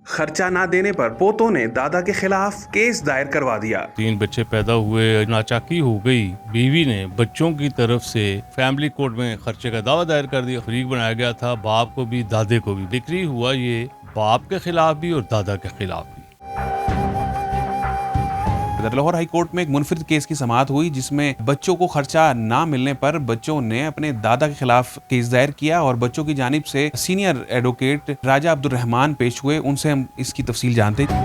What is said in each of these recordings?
खर्चा ना देने पर पोतों ने दादा के खिलाफ केस दायर करवा दिया। 3 बच्चे पैदा हुए, नाचाकी हो गई, बीवी ने बच्चों की तरफ से फैमिली कोर्ट में खर्चे का दावा दायर कर दिया। फरीक बनाया गया था, बाप को भी दादे को भी। डिक्री हुआ ये बाप के खिलाफ भी और दादा के खिलाफ भी। लाहौर हाई कोर्ट में एक मुनफरिद केस की समाअत हुई जिसमें बच्चों को खर्चा ना मिलने पर बच्चों ने अपने दादा के खिलाफ केस दायर किया और बच्चों की जानिब से सीनियर एडवोकेट राजा अब्दुल रहमान पेश हुए। उनसे हम इसकी तफसील जानते हैं।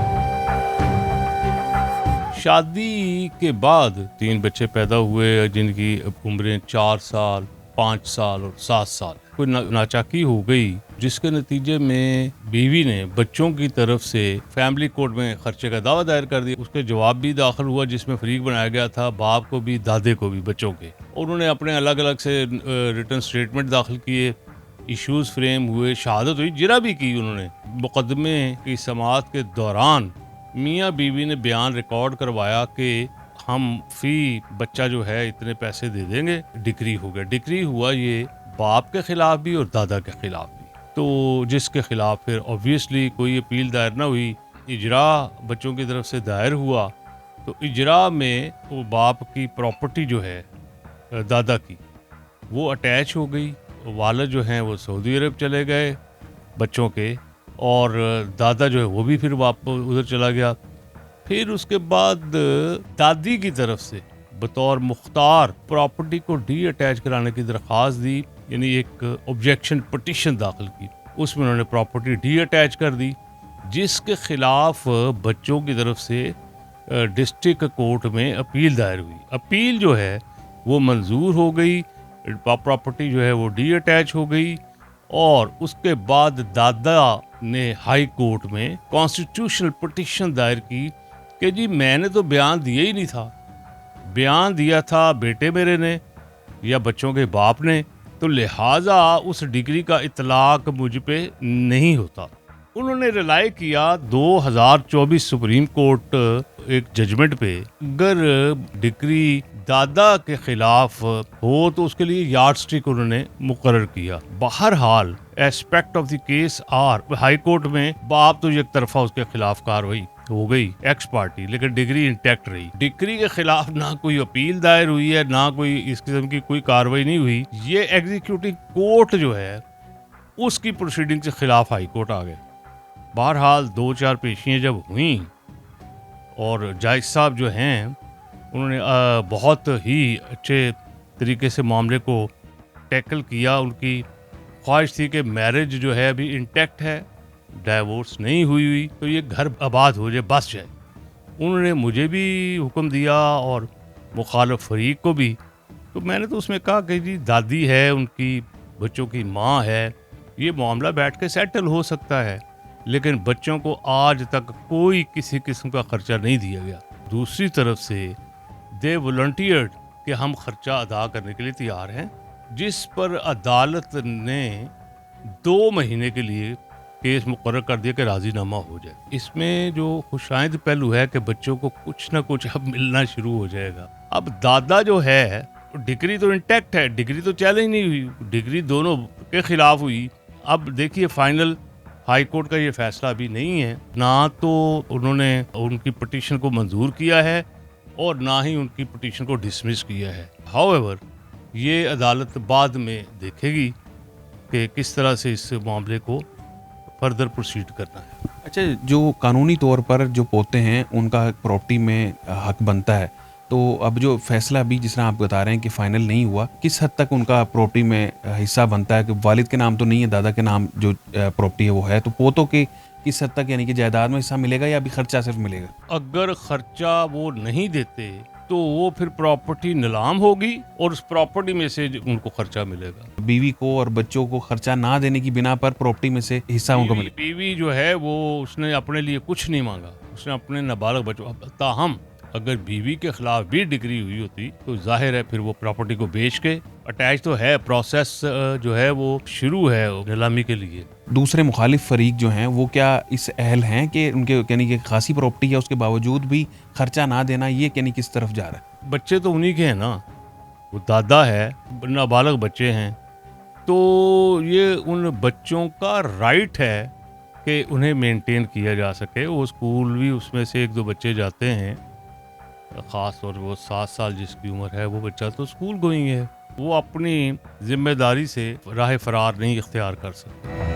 शादी के बाद 3 बच्चे पैदा हुए जिनकी उम्रें 4 साल, 5 साल और 7 साल। कोई नाचाकी हो गई जिसके नतीजे में बीवी ने बच्चों की तरफ से फैमिली कोर्ट में खर्चे का दावा दायर कर दिया। उसके जवाब भी दाखिल हुआ जिसमें फरीक बनाया गया था, बाप को भी दादे को भी बच्चों के। उन्होंने अपने अलग अलग से रिटर्न स्टेटमेंट दाखिल किए, इश्यूज फ्रेम हुए, शहादत हुई, जिरा भी की उन्होंने। मुकदमे की समाअत के दौरान मियाँ बीवी ने बयान रिकॉर्ड करवाया कि हम फी बच्चा जो है इतने पैसे दे देंगे। डिक्री हो गया। डिक्री हुआ ये बाप के खिलाफ भी और दादा के खिलाफ भी। तो जिसके खिलाफ फिर ऑब्वियसली कोई अपील दायर ना हुई, इजरा बच्चों की तरफ से दायर हुआ। तो इजरा में वो बाप की प्रॉपर्टी जो है दादा की वो अटैच हो गई। वालिद जो हैं वो सऊदी अरब चले गए बच्चों के, और दादा जो है वो भी फिर वापस उधर चला गया। फिर उसके बाद दादी की तरफ से बतौर मुख्तार प्रॉपर्टी को डी अटैच कराने की दरख्वास्त दी, यानी एक ऑब्जेक्शन पिटीशन दाखिल की। उसमें उन्होंने प्रॉपर्टी डी अटैच कर दी, जिसके खिलाफ बच्चों की तरफ से डिस्ट्रिक्ट कोर्ट में अपील दायर हुई। अपील जो है वो मंजूर हो गई, प्रॉपर्टी जो है वो डी अटैच हो गई। और उसके बाद दादा ने हाई कोर्ट में कॉन्स्टिट्यूशनल पिटीशन दायर की कि जी मैंने तो बयान दिया ही नहीं था, बयान दिया था बेटे मेरे ने या बच्चों के बाप ने, तो लिहाजा उस डिग्री का इतलाक मुझ पे नहीं होता। उन्होंने रिलाई किया 2024 सुप्रीम कोर्ट एक जजमेंट पे, अगर डिग्री दादा के खिलाफ हो तो उसके लिए यार्ड स्टिक उन्होंने मुकर्रर किया। बहरहाल aspect of the case are high court में बाप तो एक तरफा उसके खिलाफ कार्रवाई हो गई एक्स पार्टी, लेकिन डिग्री इंटैक्ट रही। डिग्री के खिलाफ ना कोई अपील दायर हुई है, ना कोई इस किस्म की कोई कार्रवाई नहीं हुई। ये एग्जीक्यूटिव कोर्ट जो है उसकी प्रोसीडिंग के खिलाफ हाई कोर्ट आ गए। बहरहाल 2-4 पेशियां जब हुई और जज साहब जो हैं उन्होंने बहुत ही अच्छे तरीके से मामले को टैकल किया। उनकी ख्वाहिश थी कि मैरिज जो है अभी इंटैक्ट है, डाइवोर्स नहीं हुई तो ये घर आबाद हो जाए, बस जाए। उन्होंने मुझे भी हुक्म दिया और मुखालिफ फरीक को भी। तो मैंने तो उसमें कहा कि जी दादी है, उनकी बच्चों की माँ है, ये मामला बैठ के सेटल हो सकता है, लेकिन बच्चों को आज तक कोई किसी किस्म का खर्चा नहीं दिया गया। दूसरी तरफ से दे वॉलंटियर्ड कि हम खर्चा अदा करने के लिए तैयार हैं, जिस पर अदालत ने 2 महीने के लिए केस मुकर्रर कर दिया कि राजीनामा हो जाए। इसमें जो खुशाइंद पहलू है कि बच्चों को कुछ ना कुछ अब मिलना शुरू हो जाएगा। अब दादा जो है डिग्री तो इंटैक्ट है, डिग्री तो चैलेंज नहीं हुई, डिग्री दोनों के खिलाफ हुई। अब देखिए फाइनल हाई कोर्ट का ये फैसला अभी नहीं है, ना तो उन्होंने उनकी पिटीशन को मंजूर किया है और ना ही उनकी पिटीशन को डिसमिस किया है। हाउएवर ये अदालत बाद में देखेगी कि किस तरह से इस मामले को फर्दर प्रोसीड करना है। अच्छा, जो कानूनी तौर पर जो पोते हैं उनका प्रॉपर्टी में हक बनता है, तो अब जो फैसला अभी जिस तरह आप बता रहे हैं कि फाइनल नहीं हुआ, किस हद तक उनका प्रॉपर्टी में हिस्सा बनता है? कि वालिद के नाम तो नहीं है, दादा के नाम जो प्रॉपर्टी है वो है, तो पोतों के किस हद तक यानी कि जायदाद में हिस्सा मिलेगा या अभी खर्चा सिर्फ मिलेगा? अगर खर्चा वो नहीं देते तो वो फिर प्रॉपर्टी नीलाम होगी और उस प्रॉपर्टी में से उनको खर्चा मिलेगा। बीवी को और बच्चों को खर्चा ना देने की बिना पर प्रॉपर्टी में से हिस्सा उनको मिलेगा। बीवी जो है वो उसने अपने लिए कुछ नहीं मांगा, उसने अपने नाबालिग बच्चों, ताहम अगर बीवी के खिलाफ भी डिग्री हुई होती तो जाहिर है फिर वो प्रॉपर्टी को बेच के, अटैच तो है, प्रोसेस जो है वो शुरू है नीलामी के लिए। दूसरे मुखालिफ फरीक जो हैं वो क्या इस अहल हैं कि उनके यानी कि खासी प्रॉपर्टी है उसके बावजूद भी खर्चा ना देना, ये यानी किस तरफ जा रहा है? बच्चे तो उन्हीं के हैं ना, वो दादा है, नाबालिग बच्चे हैं, तो ये उन बच्चों का राइट है कि उन्हें मेंटेन किया जा सके। वो स्कूल भी उसमें से 1-2 बच्चे जाते हैं, ख़ास तौर पर वो 7 साल जिसकी उम्र है वो बच्चा तो स्कूल गोइंग है, वो अपनी जिम्मेदारी से राह फरार नहीं इख्तियार कर सकता।